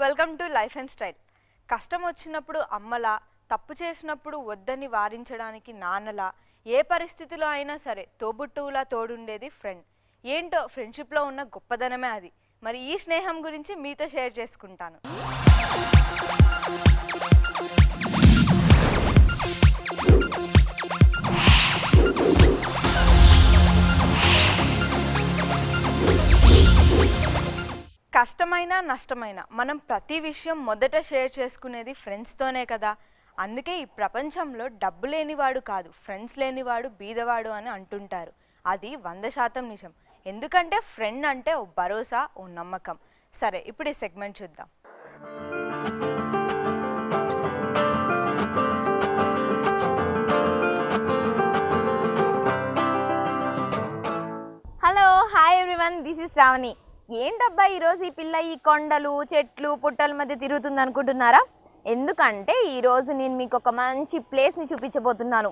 Welcome to life and style. కష్టం వచ్చినప్పుడు అమ్మలా, తప్పు చేసినప్పుడు వద్దని వారించడానికి నాన్నలా, ఏ పరిస్థితిలో అయినా సరే తోబుట్టువులా తోడుండేది ఫ్రెండ్. ఏంటో ఫ్రెండ్షిప్లో ఉన్న గొప్పదనమే అది. మరి ఈ స్నేహం గురించి మీతో షేర్ చేసుకుంటాను. కష్టమైనా నష్టమైనా మనం ప్రతి విషయం మొదట షేర్ చేసుకునేది ఫ్రెండ్స్తోనే కదా. అందుకే ఈ ప్రపంచంలో డబ్బు లేనివాడు కాదు, ఫ్రెండ్స్ లేనివాడు బీదవాడు అని అంటుంటారు. అది 100% నిజం. ఎందుకంటే ఫ్రెండ్ అంటే ఓ భరోసా, ఓ నమ్మకం. సరే, ఇప్పుడు ఈ సెగ్మెంట్ చూద్దాం. Hello, hi everyone, this is Shravani. ఏంటబ్బా ఈరోజు ఈ పిల్ల ఈ కొండలు చెట్లు పుట్టల మధ్య తిరుగుతుంది అనుకుంటున్నారా? ఎందుకంటే ఈరోజు నేను మీకు ఒక మంచి ప్లేస్ని చూపించబోతున్నాను.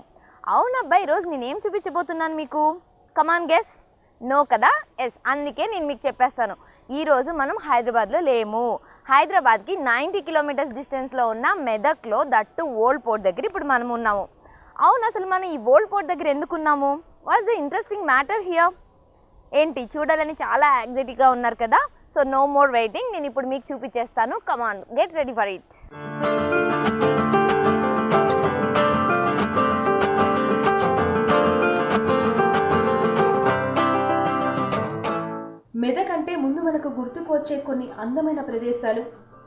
అవునబ్బా, ఈరోజు నేనేం చూపించబోతున్నాను మీకు? కమాన్ గెస్. నో కదా? ఎస్, అందుకే నేను మీకు చెప్పేస్తాను. ఈరోజు మనం హైదరాబాద్లో లేము. హైదరాబాద్కి 90 కిలోమీటర్స్ డిస్టెన్స్లో ఉన్న మెదక్లో, దట్టు ఓల్డ్ పోర్ట్ దగ్గర ఇప్పుడు మనం ఉన్నాము. అవును, అసలు మనం ఈ ఓల్డ్ పోర్ట్ దగ్గర ఎందుకున్నాము? What's the interesting matter here? ఏంటి చూడాలని చాలా యాంగ్జైటీగా ఉన్నారు కదా? సో నో మోర్ వెయిటింగ్, నేను ఇప్పుడు మీకు చూపించేస్తాను. Come on, get ready for it. Medak అంటే ముందు మనకు గుర్తుకు వచ్చే కొన్ని అందమైన ప్రదేశాలు.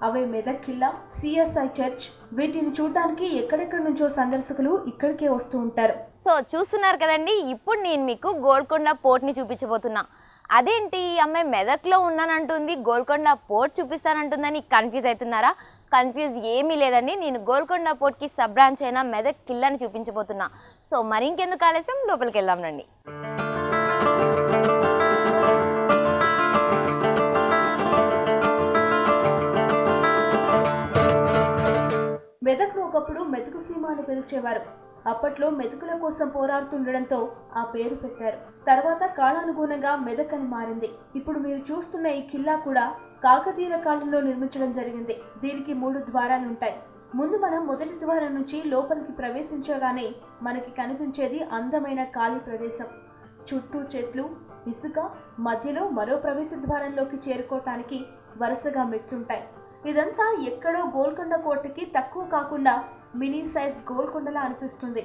అవే మెదక్ కిల్లా, సిఎస్ఐ చర్చ్. వీటిని చూడడానికి ఎక్కడెక్కడి నుంచో సందర్శకులు ఇక్కడికే వస్తూ ఉంటారు. సో చూస్తున్నారు కదండి, ఇప్పుడు నేను మీకు గోల్కొండ పోర్ట్ని చూపించబోతున్నా. అదేంటి అమ్మాయి మెదక్లో ఉన్నానంటుంది, గోల్కొండ పోర్ట్ చూపిస్తానంటుందని కన్ఫ్యూజ్ అవుతున్నారా? కన్ఫ్యూజ్ ఏమీ లేదండి. నేను గోల్కొండ పోర్ట్కి సబ్ బ్రాంచ్ అయిన మెదక్ కిల్లాని చూపించబోతున్నా. సో మరి ఇంకెందుకు ఆలస్యం, లోపలికి వెళ్దాం రండి. మెదక్ను ఒకప్పుడు మెతుకు సీమ అని పిలిచేవారు. అప్పట్లో మెతుకుల కోసం పోరాడుతుండడంతో ఆ పేరు పెట్టారు. తర్వాత కాలానుగుణంగా మెదక్ అని మారింది. ఇప్పుడు మీరు చూస్తున్న ఈ కిల్లా కూడా కాకతీయుల కాలంలో నిర్మించడం జరిగింది. దీనికి 3 ద్వారాలుంటాయి. ముందు మనం మొదటి ద్వారం నుంచి లోపలికి ప్రవేశించగానే మనకి కనిపించేది అందమైన ఖాళీ ప్రదేశం. చుట్టూ చెట్లు, ఇసుక, మధ్యలో మరో ప్రవేశ ద్వారంలోకి చేరుకోవటానికి వరుసగా మెట్లుంటాయి. ఇదంతా ఎక్కడో గోల్కొండ కోటకి తక్కువ కాకుండా మినీ సైజ్ గోల్కొండలా అనిపిస్తుంది.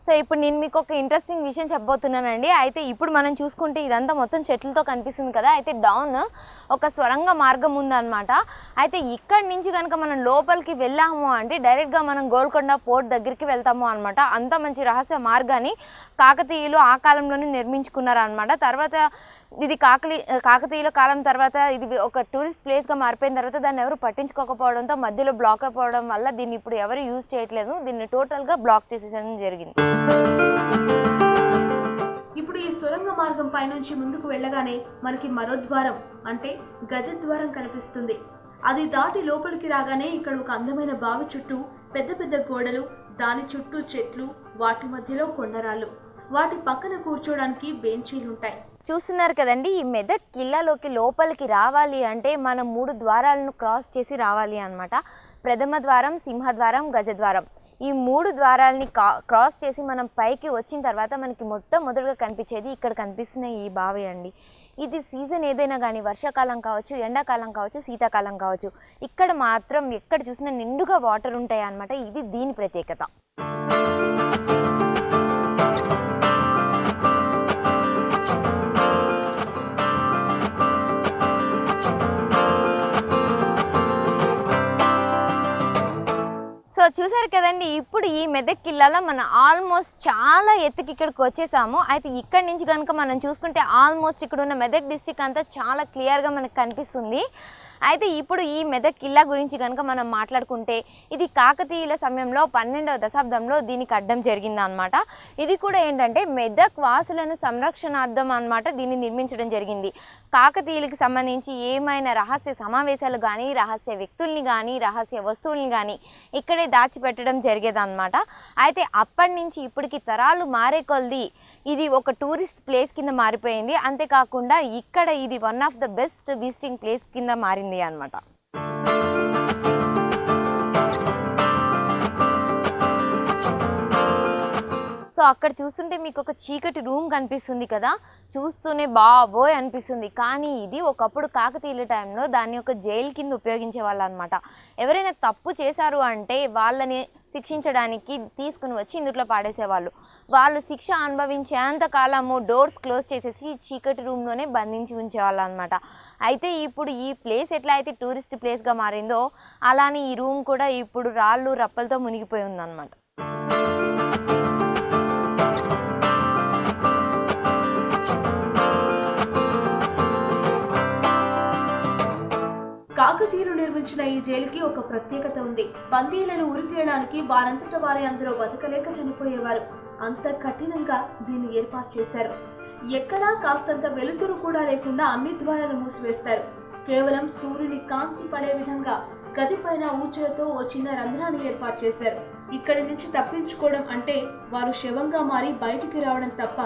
సో ఇప్పుడు నేను మీకు ఒక ఇంట్రెస్టింగ్ విషయం చెప్పబోతున్నానండి. అయితే ఇప్పుడు మనం చూసుకుంటే ఇదంతా మొత్తం చెట్లతో కనిపిస్తుంది కదా. అయితే డౌన్ ఒక స్వరంగ మార్గం ఉందన్నమాట. అయితే ఇక్కడి నుంచి కనుక మనం లోపలికి వెళ్ళాము అంటే డైరెక్ట్గా మనం గోల్కొండ పోర్ట్ దగ్గరికి వెళ్తాము అనమాట. అంత మంచి రహస్య మార్గాన్ని కాకతీయులు ఆ కాలంలోనే నిర్మించుకున్నారు అనమాట. తర్వాత ఇది కాకతీయుల కాలం తర్వాత ఇది ఒక టూరిస్ట్ ప్లేస్గా మారిపోయిన తర్వాత దాన్ని ఎవరు పట్టించుకోకపోవడంతో మధ్యలో బ్లాక్ అయిపోవడం వల్ల దీన్ని ఇప్పుడు ఎవరు యూజ్ చేయట్లేదు. దీన్ని టోటల్గా బ్లాక్ చేసేయడం జరిగింది. ఇప్పుడు ఈ సొరంగ మార్గం పైనుంచి ముందుకు వెళ్ళగానే మనకి మరో ద్వారం అంటే గజ ద్వారం కనిపిస్తుంది. అది దాటి లోపలికి రాగానే ఇక్కడ ఒక అందమైన బావి చుట్టూ పెద్ద పెద్ద గోడలు, దాని చుట్టూ చెట్లు, వాటి మధ్యలో కొండరాళ్ళు, వాటి పక్కన కూర్చోడానికి బెంచీలుంటాయి. చూస్తున్నారు కదండి, ఈ మెదక్ కిల్లాలోకి లోపలికి రావాలి అంటే మనం 3 ద్వారాలను క్రాస్ చేసి రావాలి అన్నమాట. ప్రథమ ద్వారం, సింహద్వారం, గజద్వారం. ఈ 3 ద్వారాలని క్రాస్ చేసి మనం పైకి వచ్చిన తర్వాత మనకి మొట్టమొదటిగా కనిపించేది ఇక్కడ కనిపిస్తున్న ఈ బావి అండి. ఇది సీజన్ ఏదైనా కానీ, వర్షాకాలం కావచ్చు, ఎండాకాలం కావచ్చు, శీతాకాలం కావచ్చు, ఇక్కడ మాత్రం ఎక్కడ చూసినా నిండుగా వాటర్ ఉంటాయి అన్నమాట. ఇది దీని ప్రత్యేకత. సో చూసారు కదండి, ఇప్పుడు ఈ మెదక్ కిల్లాలో మనం ఆల్మోస్ట్ చాలా ఎత్తుకి ఇక్కడికి వచ్చేసాము. అయితే ఇక్కడి నుంచి కనుక మనం చూసుకుంటే ఆల్మోస్ట్ ఇక్కడ ఉన్న మెదక్ డిస్ట్రిక్ట్ అంతా చాలా క్లియర్గా మనకు కనిపిస్తుంది. అయితే ఇప్పుడు ఈ మెదక్ కిల్లా గురించి కనుక మనం మాట్లాడుకుంటే ఇది కాకతీయుల సమయంలో 12వ దశాబ్దంలో దీనికి అడ్డం జరిగిందనమాట. ఇది కూడా ఏంటంటే మెదక్ వాసులను సంరక్షణార్థం అన్నమాట దీన్ని నిర్మించడం జరిగింది. కాకతీయులకి సంబంధించి ఏమైనా రహస్య సమావేశాలు కానీ, రహస్య వ్యక్తుల్ని కానీ, రహస్య వస్తువుల్ని కానీ ఇక్కడే దాచిపెట్టడం జరిగేదన్నమాట. అయితే అప్పటి నుంచి ఇప్పటికి తరాలు మారే కొలది ఇది ఒక టూరిస్ట్ ప్లేస్ కింద మారిపోయింది. అంతేకాకుండా ఇక్కడ ఇది one of the best visiting place కింద మారింది అన్నమాట. సో అక్కడ చూస్తుంటే మీకు ఒక చీకటి రూమ్ కనిపిస్తుంది కదా, చూస్తూనే బాబోయ్ అనిపిస్తుంది. కానీ ఇది ఒకప్పుడు కాకతీయుల టైంలో దాన్ని ఒక జైలు కింద ఉపయోగించే వాళ్ళు అనమాట. ఎవరైనా తప్పు చేశారు అంటే వాళ్ళని శిక్షించడానికి తీసుకుని వచ్చి ఇందులో పాడేసేవాళ్ళు. వాళ్ళు శిక్ష అనుభవించేంత కాలము డోర్స్ క్లోజ్ చేసేసి చీకటి రూమ్లోనే బంధించి ఉంచేవాళ్ళు అనమాట. అయితే ఇప్పుడు ఈ ప్లేస్ ఎట్లా అయితే టూరిస్ట్ ప్లేస్గా మారిందో అలానే ఈ రూమ్ కూడా ఇప్పుడు రాళ్ళు రప్పలతో మునిగిపోయి ఉందన్నమాట. కాకతీయులు నిర్మించిన ఈ జైలుకి ఒక ప్రత్యేకత ఉంది. బందీలను ఉరితీయడానికి వారంతట వారే అందులో బతకలేక చనిపోయేవారు. అంత కఠినంగా దీన్ని ఏర్పాటు చేశారు. ఎక్కడా కాస్తంత వెలుతురు కూడా లేకుండా అన్ని ద్వారాలు మూసివేస్తారు. కేవలం సూర్యుని కాంతి పడే విధంగా గది పైన ఊచలతో ఓ చిన్న రంధ్రాన్ని ఏర్పాటు చేశారు. ఇక్కడి నుంచి తప్పించుకోవడం అంటే వారు శవంగా మారి బయటికి రావడం తప్ప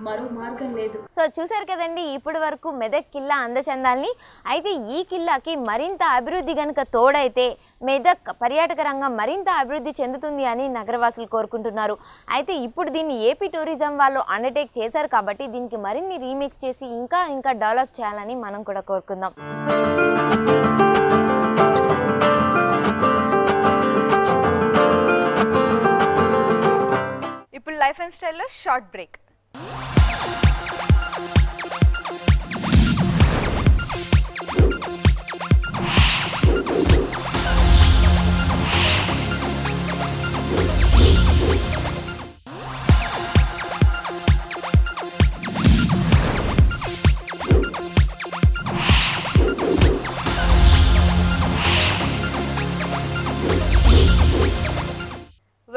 మరో మార్గం లేదు. సో చూసారు కదండి ఇప్పటి వరకు మెదక్ కిల్లా అందచందాల్ని. అయితే ఈ కిల్లాకి మరింత అభివృద్ధి గనుక తోడైతే మెదక్ పర్యాటక రంగం మరింత అభివృద్ధి చెందుతుంది అని నగరవాసులు కోరుకుంటున్నారు. అయితే ఇప్పుడు దీన్ని ఏపీ టూరిజం వాళ్ళు అండర్టేక్ చేశారు కాబట్టి దీనికి మరిన్ని రీమేక్స్ చేసి ఇంకా డెవలప్ చేయాలని మనం కూడా కోరుకుందాం. ఇప్పుడు లైఫ్ అండ్ స్టైల్లో short break.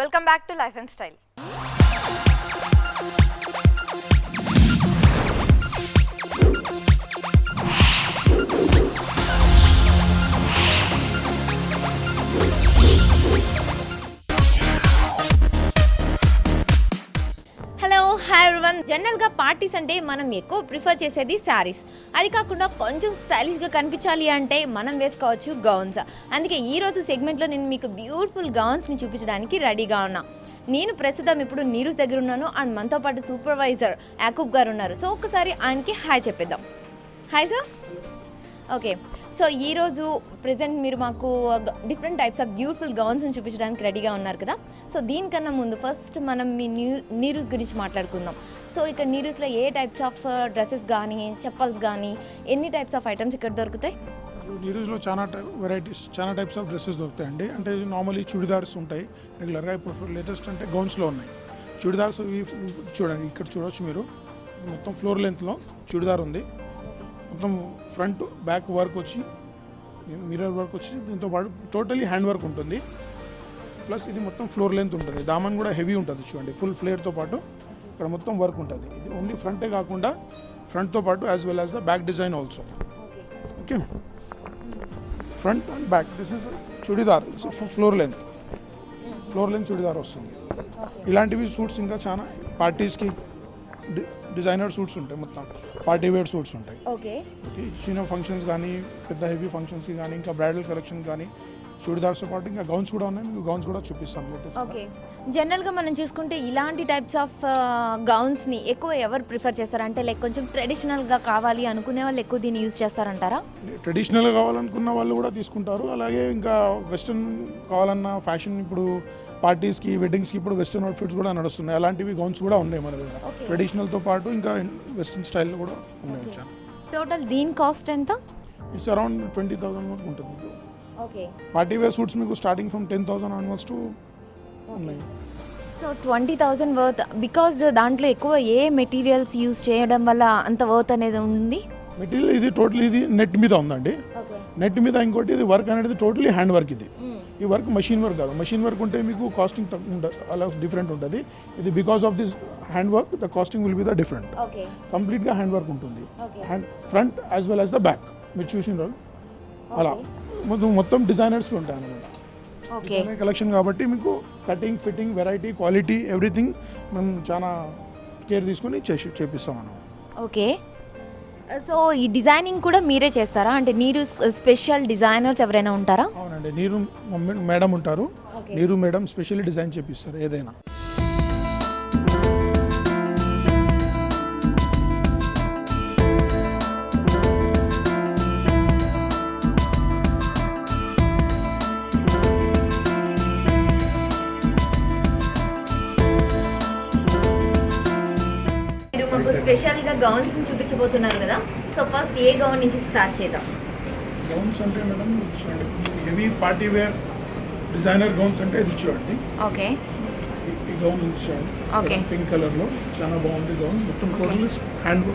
Welcome back to life and style. Hi everyone. జనరల్గా పార్టీస్ అంటే మనం ఎక్కువ ప్రిఫర్ చేసేది శారీస్. అది కాకుండా కొంచెం స్టైలిష్గా కనిపించాలి అంటే మనం వేసుకోవచ్చు గౌన్స్. అందుకే ఈరోజు సెగ్మెంట్లో నేను మీకు బ్యూటిఫుల్ గౌన్స్ని చూపించడానికి రెడీగా ఉన్నా. నేను ప్రస్తుతం ఇప్పుడు నీరూస్ దగ్గర ఉన్నాను అండ్ మనతో పాటు సూపర్వైజర్ యాకూబ్ గారు ఉన్నారు. సో ఒక్కసారి ఆయనకి హాయ్ చెప్పేద్దాం. Hi sir. ఓకే, సో ఈరోజు ప్రజెంట్ మీరు మాకు డిఫరెంట్ టైప్స్ ఆఫ్ బ్యూటిఫుల్ గౌన్స్ని చూపించడానికి రెడీగా ఉన్నారు కదా. సో దీనికన్నా ముందు ఫస్ట్ మనం మీ నీరూస్ గురించి మాట్లాడుకుందాం. సో ఇక్కడ నీరూస్లో ఏ టైప్స్ ఆఫ్ డ్రెస్సెస్ కానీ, చెప్పల్స్ కానీ, ఎన్ని టైప్స్ ఆఫ్ ఐటమ్స్ ఇక్కడ దొరుకుతాయి? నీరూస్లో చాలా వెరైటీస్, చాలా టైప్స్ ఆఫ్ డ్రెస్సెస్ దొరుకుతాయండి. అంటే నార్మల్లీ చుడిదార్స్ ఉంటాయి రెగ్యులర్గా. ఇప్పుడు లేటెస్ట్ అంటే గౌన్స్లో ఉన్నాయి చుడిదార్స్. చూడండి, ఇక్కడ చూడవచ్చు మీరు, మొత్తం ఫ్లోర్ లెంత్లో చుడిదార్ ఉంది. మొత్తం ఫ్రంట్ బ్యాక్ వర్క్ వచ్చి, మిర్రర్ వర్క్ వచ్చి, దీంతో పాటు టోటలీ హ్యాండ్ వర్క్ ఉంటుంది. ప్లస్ ఇది మొత్తం ఫ్లోర్ లెంత్ ఉంటుంది. దామన్ కూడా హెవీ ఉంటుంది చూడండి, ఫుల్ ఫ్లేర్తో పాటు ఇక్కడ మొత్తం వర్క్ ఉంటుంది. ఇది ఓన్లీ ఫ్రంటే కాకుండా ఫ్రంట్తో పాటు as well as the back design also. Okay, front and back. This is churidar, floor length churidar వస్తుంది. ఇలాంటివి సూట్స్ ఇంకా చాలా పార్టీస్కి డిజైనర్ సూట్స్ ఉంటాయి, మొత్తం పార్టీ వేర్ సూట్స్ ఉంటాయి. ఓకే, చిన్న ఫంక్షన్స్ కానీ, పెద్ద హెవీ ఫంక్షన్స్కి కానీ, ఇంకా బ్రైడల్ కలెక్షన్ కానీ చుడిదార్స్తో పాటు ఇంకా గౌన్స్ కూడా ఉన్నాయి. మీకు గౌన్స్ కూడా చూపిస్తాను. ఓకే, జనరల్గా మనం చూసుకుంటే ఇలాంటి టైప్స్ ఆఫ్ గౌన్స్ని ఎక్కువ ఎవరు ప్రిఫర్ చేస్తారు? అంటే లైక్ కొంచెం ట్రెడిషనల్గా కావాలి అనుకునే వాళ్ళు ఎక్కువ దీన్ని యూజ్ చేస్తారంటారా? ట్రెడిషనల్గా కావాలనుకున్న వాళ్ళు కూడా తీసుకుంటారు. అలాగే ఇంకా వెస్ట్రన్ కావాలన్న ఫ్యాషన్, ఇప్పుడు పార్టీస్కి, వెడ్డింగ్స్కి ఇప్పుడు వెస్ట్రన్ అవుట్ఫిట్స్ కూడా నడుస్తున్నాయి. అలాంటివి గౌన్స్ కూడా ఉన్నాయి మన దగ్గర. ట్రెడిషనల్తో పాటు ఇంకా వెస్ట్రన్ స్టైల్లో కూడా ఉన్నాయి. టోటల్ దీని కాస్ట్ ఎంత? ఇట్స్ అరౌండ్ 20,000 వరకు ఉంటుంది మీకు. ఓకే, పార్టీ వేర్ సూట్స్ మీకు స్టార్టింగ్ ఫ్రమ్ 10,000 ఆన్వర్డ్స్ టు ఉన్నాయి. So 20,000 worth. బికాజ్ దాంట్లో ఎక్కువ ఏ మెటీరియల్స్ యూజ్ చేయడం వల్ల అంత వర్త్ అనేది ఉంది? మెటీరియల్ ఇది టోటల్ ఇది నెట్ మీద ఉందండి. ఓకే, నెట్ మీద ఇంకోటి ఇది వర్క్ అనేది టోటలీ హ్యాండ్ వర్క్ ఇది. ఈ వర్క్ మషిన్ వర్క్ కాదు. మషిన్ వర్క్ ఉంటే మీకు కాస్టింగ్ తక్కువ ఉంటుంది, అలా డిఫరెంట్ ఉంటుంది. ఇది because of this hand work the costing will be the different. కంప్లీట్గా హ్యాండ్ వర్క్ ఉంటుంది. Hand front as well as the back మీరు చూసిన అలా మొత్తం డిజైనర్స్ ఉంటాయి అన్నమాట. కలెక్షన్ కాబట్టి మీకు cutting, fitting, variety, quality, everything మేము చాలా కేర్ తీసుకొని చేపిస్తాం అన్నమాట. ఓకే, సో ఈ డిజైనింగ్ కూడా మీరే చేస్తారా? అంటే నీరు స్పెషల్ డిజైనర్స్ ఎవరైనా ఉంటారా? అవునండి, నీరు మేడం ఉంటారు. నీరు మేడం స్పెషల్లీ డిజైన్ చేపిస్తారు ఏదైనా. స్పెషల్గా గౌన్స్ చూపించబోతున్నారు కదా, సో ఫస్ట్ ఏ గౌన్ నుంచి స్టార్ట్ చేద్దాం? గౌన్స్ అంటే మేడం చూడండి, heavy party wear designer gowns అంటే ఇది చూడండి. ఓకే, ఈ గౌన్ చూడండి, పింక్ కలర్లో చాలా బాగుంది గౌన్. మొత్తం టోటల్ హ్యాండ్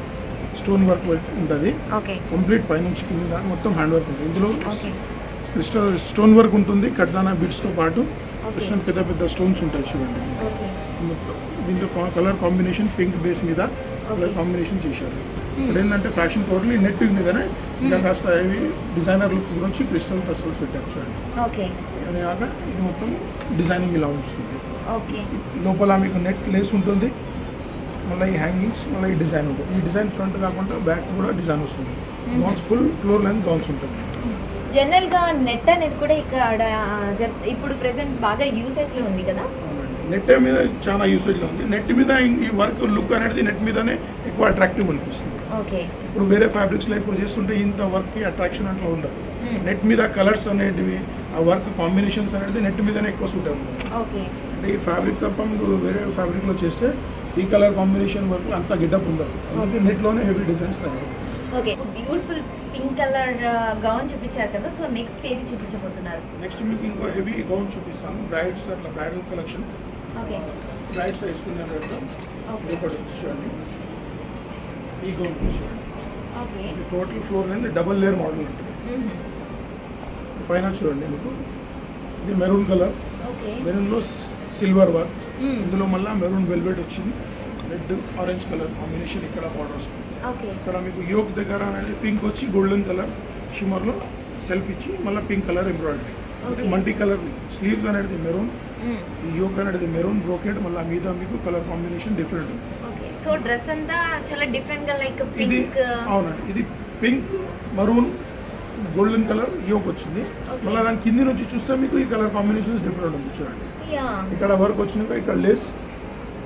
స్టోన్ వర్క్ ఉంటుంది. కంప్లీట్ పైనుంచి కింద మొత్తం హ్యాండ్ వర్క్ ఉంటుంది. ఇందులో క్రిస్టల్ స్టోన్ వర్క్ ఉంటుంది, కట్దానా బీడ్స్తో పాటు క్రిస్టల్ పెద్ద పెద్ద స్టోన్స్ ఉంటాయి చూడండి. మొత్తం దీంట్లో కలర్ కాంబినేషన్ పింక్ బేస్ మీద కలర్ కాంబినేషన్ చేశారు. ఇక్కడ ఏంటంటే ఫ్యాషన్ టోటలీ నెట్ మీదనే ఇంకా కాస్త హెవీ డిజైనర్ లుక్ గురించి క్రిస్టల్ క్రిస్టల్స్ పెట్టారు చూడండి. అది కాక ఇది మొత్తం డిజైనింగ్ ఇలా ఉంటుంది. లోపల మీకు నెట్ లేస్ ఉంటుంది, మళ్ళీ ఈ హ్యాంగింగ్స్, మళ్ళీ ఈ డిజైన్ ఉంటుంది. ఈ డిజైన్ ఫ్రంట్ కాకుండా బ్యాక్ కూడా డిజైన్ వస్తుంది. Gowns full floor length gowns ఉంటుంది. జనరల్గా నెట్ అనేది కూడా ఇక్కడ ఇప్పుడు ప్రెసెంట్ బాగా యూసేజ్లో ఉంది కదా. నెట్ మీద చాలా యూసేజ్లో ఉంది. నెట్ మీద ఈ వర్క్ లుక్ అనేది నెట్ మీదనే ఎక్కువ అట్రాక్టివ్ అనిపిస్తుంది. ఇప్పుడు వేరే ఫ్యాబ్రిక్స్లో ఇప్పుడు చేస్తుంటే ఇంత వర్క్కి అట్రాక్షన్ అట్లా ఉండదు. నెట్ మీద కలర్స్ అనేటివి, ఆ వర్క్ కాంబినేషన్స్ అనేది నెట్ మీదనే ఎక్కువ సూట్ అవుతుంది. అంటే ఈ ఫ్యాబ్రిక్ తప్ప మీరు వేరే ఫ్యాబ్రిక్లో చేస్తే ఈ కలర్ కాంబినేషన్ వర్క్ అంత గిడ్డప్ ఉండదు. అందుకే నెట్లోనే హెవీ డిజైన్స్ తయారు. Okay, beautiful pink colour gown చూపించారు కదా, సో నెక్స్ట్ ఏది చూపించబోతున్నారు? నెక్స్ట్ మీకు ఇంకో హెవీ గౌన్ చూపిస్తాను. బ్రైడ్స్ అట్లా బ్రైడల్ కలెక్షన్. బ్రైడ్స్ వేసుకున్నారు ఒకటి చూడండి. ఈ గౌన్ చూడండి, టోటల్ ఫ్లోర్ అనేది డబల్ లేయర్ మోడల్ ఉంటుంది. పైన చూడండి మీకు ఇది మెరూన్ కలర్, మెరూన్లో సిల్వర్ వర్క్, ఇందులో మళ్ళీ మెరూన్ వెల్వెట్ వచ్చింది. రెడ్ ఆరెంజ్ కలర్ కాంబినేషన్ ఇక్కడ బార్డర్స్. ఇక్కడ మీకు యోక్ దగ్గర అనేది పింక్ వచ్చి గోల్డెన్ కలర్ షిమర్లో సెల్ఫ్ ఇచ్చి మళ్ళీ పింక్ కలర్ ఎంబ్రాయిడరీ. అంటే మల్టీ కలర్ స్లీవ్స్ అనేది మెరూన్, ఈ యోక్ అనేది మెరూన్ బ్రోకెట్, మళ్ళీ మీద మీకు కలర్ కాంబినేషన్ డిఫరెంట్ ఉంది. సో డ్రెస్ అంతా చాలా డిఫరెంట్ గా లైక్ ఇది అవునండి, ఇది pink maroon golden colour yoke వచ్చింది. మళ్ళీ దాని కింది నుంచి చూస్తే మీకు ఈ కలర్ కాంబినేషన్స్ డిఫరెంట్ ఉంది చూడండి. ఇక్కడ వర్క్ వచ్చినాక ఇక్కడ లేస్,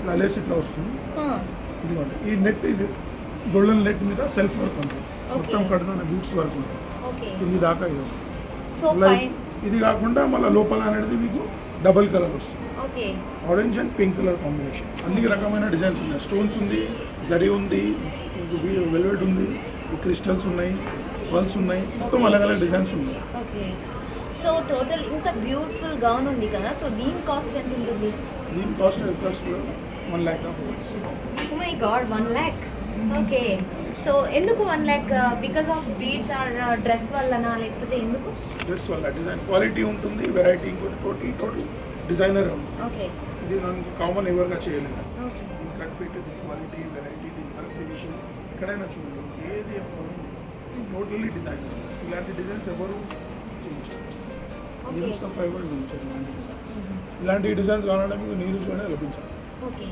ఇలా లేస్ ఇట్లా వస్తుంది. ఇదిగోండి ఈ నెట్, ఇది గోల్డెన్ నెట్ మీద సెల్ఫ్ వర్క్ ఉంటుంది. మొత్తం కడుతున్న బీట్స్ వర్క్ ఉంటుంది కింది దాకా. ఇది ఇది కాకుండా మళ్ళీ లోపల అనేది మీకు డబల్ కలర్ వస్తుంది. Orange and pink colour combination. అన్ని రకమైన డిజైన్స్ ఉన్నాయి. స్టోన్స్ ఉంది, జరీ ఉంది, వెల్వెట్ ఉంది, క్రిస్టల్స్ ఉన్నాయి, పర్ల్స్ ఉన్నాయి, మొత్తం అలగ్ అలగ్ డిజైన్స్ ఉన్నాయి. సో టోటల్ ఇంత బ్యూటిఫుల్ గౌన్ ఉంది కదా, సో దీని కాస్ట్ ఎంత ఉంటుంది? దీని కాస్ట్ కూడా 1 lakh. Oh my God, 1 lakh. Okay, so ఎందుకు 1 lakh? Because of beads or dress వల్లనా, లేకపోతే ఎందుకు? డ్రెస్ వల్ల డిజైన్ క్వాలిటీ ఉంటుంది, వెరైటీ ఇంకోటి టోటల్ డిజైనర్ ఉంటుంది. ఓకే, ఇది నాకు కామన్ ఎవరుగా చేయలేదు. దీని కట్ ఫిట్, దీని క్వాలిటీ, వెరైటీ, దీని కలర్ ఫినిషింగ్ ఎక్కడైనా చూడండి, ఏది టోటల్లీ డిజైనర్. ఇలాంటి డిజైన్స్ ఎవరు చేయించారు, నీరుస్ తప్ప ఎవరు చేయించారు ఇలాంటి డిజైన్స్. ఇలాంటి డిజైన్స్ కావాలంటే మీకు నీరుస్లోనే లభించాలి. ఓకే,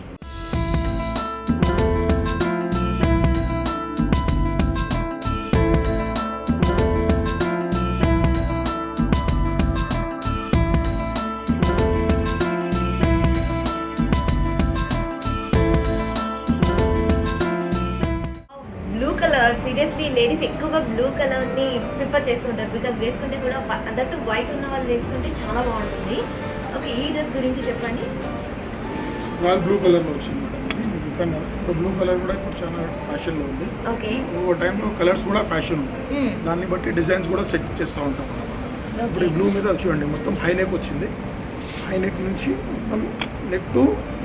సీరియస్లీ లేడీస్ ఎక్కువగా బ్లూ కలర్ని ప్రిఫర్ చేస్తుంటారు, బికాస్ వేసుకుంటే కూడా దట్టు వైట్ ఉన్న వాళ్ళు వేసుకుంటే చాలా బాగుంటుంది. ఓకే, ఈ డ్రెస్ గురించి చెప్పండి. బ్లూ కలర్లో వచ్చింది చెప్పాను కదా, ఇప్పుడు బ్లూ కలర్ కూడా ఇప్పుడు చాలా ఫ్యాషన్లో ఉంది. ఓకే, ఒక టైంలో కలర్స్ కూడా ఫ్యాషన్ ఉంది, దాన్ని బట్టి డిజైన్స్ కూడా సెట్ చేస్తూ ఉంటాం. ఇప్పుడు ఈ బ్లూ మీద చూడండి మొత్తం హై నెక్ వచ్చింది. హై నెక్ నుంచి మొత్తం నెక్ టు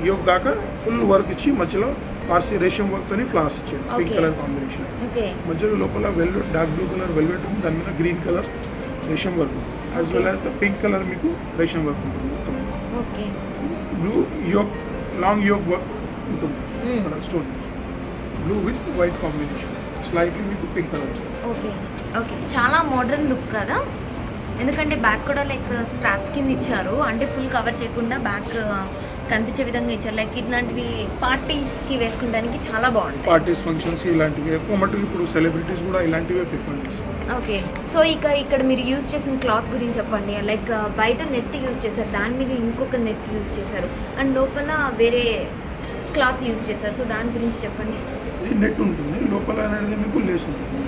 యోక్ దాకా ఫుల్ వర్క్ ఇచ్చి మధ్యలో పార్సీ రేషం వర్క్ అని ఫ్లవర్స్ ఇచ్చారు, pink Okay. Colour combination. Okay మధ్యలో లోపల velvet, dark blue colour velvet ఉంది, దాని మీద గ్రీన్ కలర్ రేషం work as well as the pink colour మీకు రేషం వర్క్ ఉంటుంది. మొత్తం okay blue yoke, long yoke work ఉంటుంది అక్కడ stone, blue with white combination, slightly మీకు పింక్ కలర్. ఓకే ఓకే చాలా మోడర్న్ లుక్ కదా, ఎందుకంటే బ్యాక్ కూడా లైక్ స్ట్రాప్స్ కింద ఇచ్చారు, అంటే ఫుల్ కవర్ చేయకుండా బ్యాక్ కనిపించే విధంగా ఇచ్చారు. లైక్ ఇట్లాంటివి పార్టీస్కి వేసుకోవడానికి చాలా బాగుంటాయి. పార్టీస్, ఫంక్షన్స్ ఇలాంటివి ఎక్కువ మటుకు ఇప్పుడు సెలబ్రిటీస్ కూడా ఇలాంటివే ప్రిఫర్ చేస్తారు. ఓకే సో ఇక్కడ మీరు యూజ్ చేసిన క్లాత్ గురించి చెప్పండి. లైక్ బయట నెట్ యూజ్ చేశారు, దాని మీద ఇంకొక నెట్ యూజ్ చేశారు, అండ్ లోపల వేరే క్లాత్ యూజ్ చేశారు. సో దాని గురించి చెప్పండి. ఇది నెట్ ఉంటుంది, లోపల అనేది మీకు లేస్ ఉంటుంది.